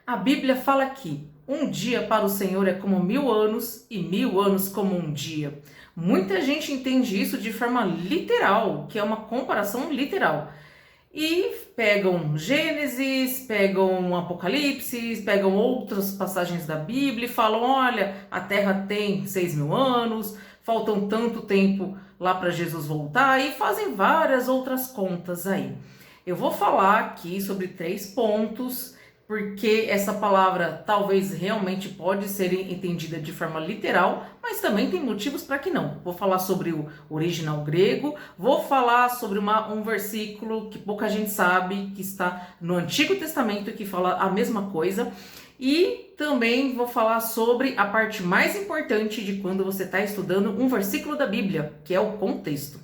A Bíblia fala que um dia para o Senhor é como 1000 anos e 1000 anos como um dia. Muita gente entende isso de forma literal, que é uma comparação literal. E pegam Gênesis, pegam Apocalipse, pegam outras passagens da Bíblia e falam: olha, a Terra tem 6000 anos, faltam tanto tempo lá para Jesus voltar, e fazem várias outras contas aí. Eu vou falar aqui sobre 3 pontos, porque essa palavra talvez realmente pode ser entendida de forma literal, mas também tem motivos para que não. Vou falar sobre o original grego, vou falar sobre um versículo que pouca gente sabe, que está no Antigo Testamento, que fala a mesma coisa, e também vou falar sobre a parte mais importante de quando você está estudando um versículo da Bíblia, que é o contexto.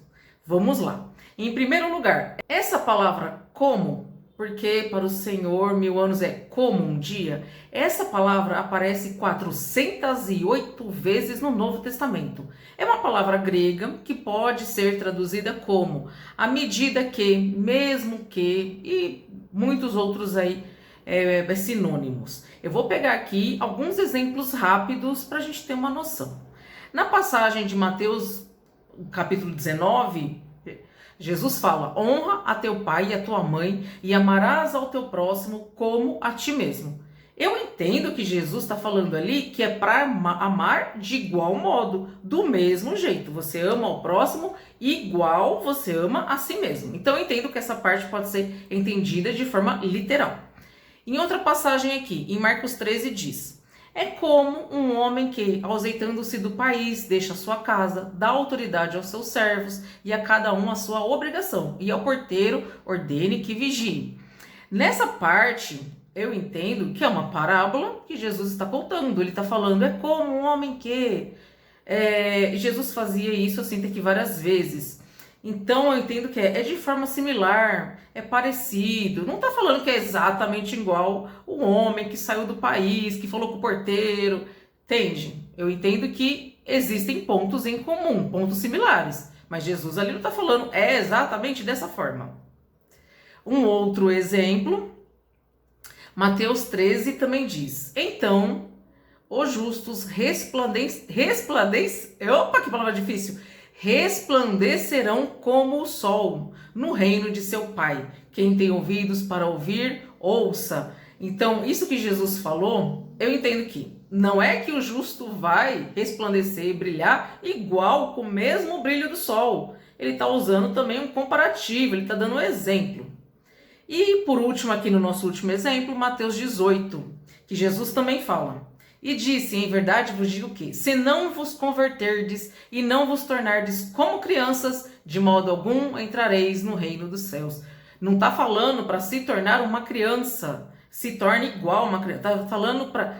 Vamos lá. Em primeiro lugar, essa palavra como, porque para o Senhor 1000 anos é como um dia, essa palavra aparece 408 vezes no Novo Testamento. É uma palavra grega que pode ser traduzida como à medida que, mesmo que e muitos outros aí sinônimos. Eu vou pegar aqui alguns exemplos rápidos para a gente ter uma noção. Na passagem de Mateus, capítulo 19, Jesus fala: honra a teu pai e a tua mãe e amarás ao teu próximo como a ti mesmo. Eu entendo que Jesus está falando ali que é para amar de igual modo, do mesmo jeito. Você ama ao próximo igual você ama a si mesmo. Então eu entendo que essa parte pode ser entendida de forma literal. Em outra passagem aqui, em Marcos 13 diz: é como um homem que, ausentando-se do país, deixa sua casa, dá autoridade aos seus servos e a cada um a sua obrigação, e ao porteiro ordene que vigie. Nessa parte, eu entendo que é uma parábola que Jesus está contando. Ele está falando, é como um homem que... Jesus fazia isso assim que várias vezes. Então eu entendo que é de forma similar, é parecido. Não está falando que é exatamente igual o homem que saiu do país, que falou com o porteiro. Entende? Eu entendo que existem pontos em comum, pontos similares. Mas Jesus ali não está falando exatamente dessa forma. Um outro exemplo, Mateus 13 também diz: então os justos opa, que palavra difícil! Resplandecerão como o sol no reino de seu Pai. Quem tem ouvidos para ouvir, ouça. Então, isso que Jesus falou, eu entendo que não é que o justo vai resplandecer e brilhar igual com o mesmo brilho do sol. Ele está usando também um comparativo, ele está dando um exemplo. E por último, aqui no nosso último exemplo, Mateus 18, que Jesus também fala: e disse, em verdade vos digo que, se não vos converterdes e não vos tornardes como crianças, de modo algum entrareis no reino dos céus. Não está falando para se tornar uma criança, se torne igual uma criança. Está falando para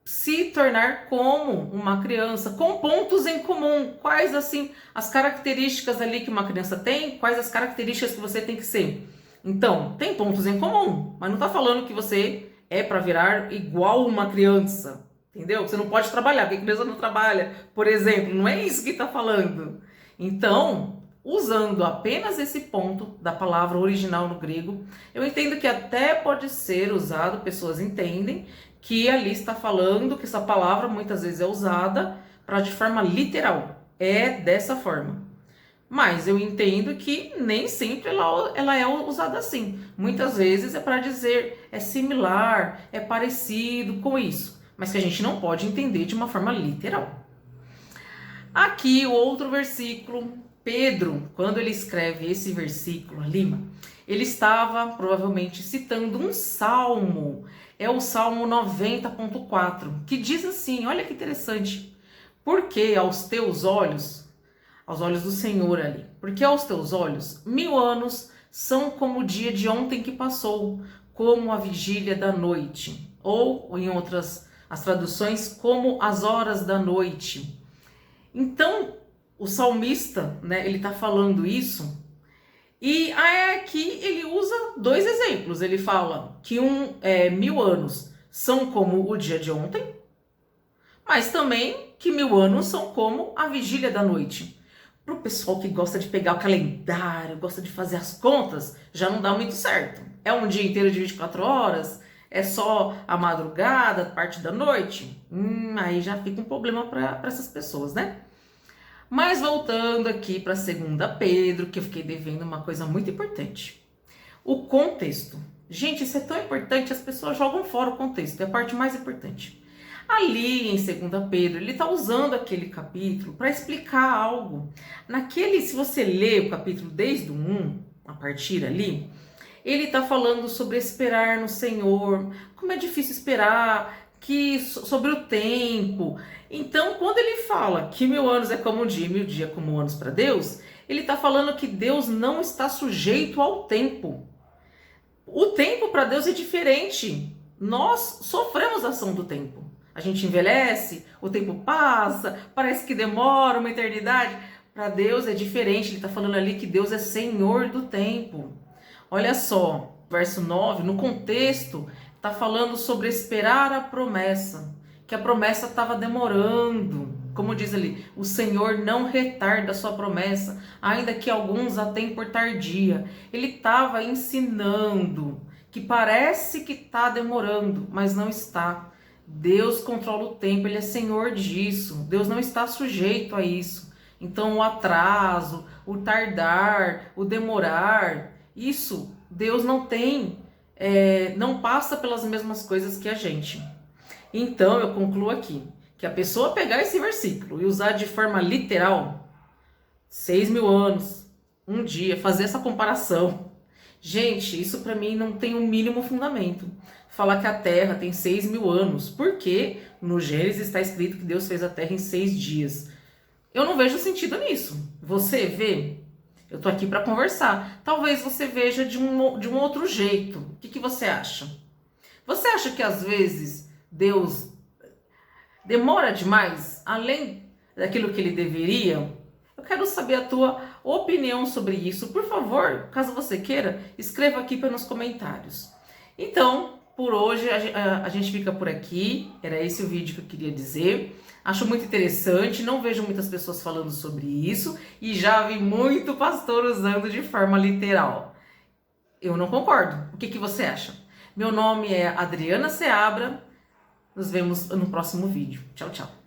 se tornar como uma criança, com pontos em comum. Quais, assim, as características ali que uma criança tem, quais as características que você tem que ser. Então, tem pontos em comum, mas não está falando que você é para virar igual uma criança. Entendeu? Você não pode trabalhar, porque a criança não trabalha, por exemplo. Não é isso que está falando. Então, usando apenas esse ponto da palavra original no grego, eu entendo que até pode ser usado, pessoas entendem, que ali está falando que essa palavra muitas vezes é usada para de forma literal. É dessa forma. Mas eu entendo que nem sempre ela é usada assim. Muitas vezes é para dizer, é similar, é parecido com isso. Mas que a gente não pode entender de uma forma literal. Aqui o outro versículo, Pedro, quando ele escreve esse versículo ali, ele estava provavelmente citando um salmo, é o Salmo 90.4, que diz assim, olha que interessante: porque aos teus olhos, aos olhos do Senhor ali, porque aos teus olhos 1000 anos são como o dia de ontem que passou, como a vigília da noite, ou em outras as traduções, como as horas da noite. Então, o salmista, né, ele está falando isso, e aqui ele usa 2 exemplos. Ele fala que 1000 anos são como o dia de ontem, mas também que 1000 anos são como a vigília da noite. Para o pessoal que gosta de pegar o calendário, gosta de fazer as contas, já não dá muito certo. É um dia inteiro de 24 horas, é só a madrugada, parte da noite, aí já fica um problema para essas pessoas, né? Mas voltando aqui para 2 Pedro, que eu fiquei devendo uma coisa muito importante. O contexto. Gente, isso é tão importante, as pessoas jogam fora o contexto, é a parte mais importante. Ali em 2 Pedro, ele está usando aquele capítulo para explicar algo. Se você lê o capítulo desde o 1, a partir ali, ele está falando sobre esperar no Senhor, como é difícil esperar, sobre o tempo. Então, quando ele fala que 1000 anos é como um dia e 1000 dias como anos para Deus, ele está falando que Deus não está sujeito ao tempo. O tempo para Deus é diferente. Nós sofremos a ação do tempo. A gente envelhece, o tempo passa, parece que demora uma eternidade. Para Deus é diferente. Ele está falando ali que Deus é Senhor do tempo. Olha só, verso 9, no contexto, está falando sobre esperar a promessa, que a promessa estava demorando. Como diz ali, o Senhor não retarda a sua promessa, ainda que alguns a tenham por tardia. Ele estava ensinando que parece que está demorando, mas não está. Deus controla o tempo, Ele é Senhor disso. Deus não está sujeito a isso. Então o atraso, o tardar, o demorar, isso Deus não tem, não passa pelas mesmas coisas que a gente. Então eu concluo aqui, que a pessoa pegar esse versículo e usar de forma literal, 6.000 anos, um dia, fazer essa comparação. Gente, isso para mim não tem o mínimo fundamento. Falar que a Terra tem 6.000 anos, porque no Gênesis está escrito que Deus fez a Terra em 6 dias. Eu não vejo sentido nisso. Você vê? Eu tô aqui para conversar. Talvez você veja de um outro jeito. O que você acha? Você acha que às vezes Deus demora demais, além daquilo que ele deveria? Eu quero saber a tua opinião sobre isso. Por favor, caso você queira, escreva aqui nos comentários. Então, por hoje a gente fica por aqui. Era esse o vídeo que eu queria dizer. Acho muito interessante, não vejo muitas pessoas falando sobre isso e já vi muito pastor usando de forma literal. Eu não concordo. O que você acha? Meu nome é Adriana Seabra. Nos vemos no próximo vídeo. Tchau, tchau.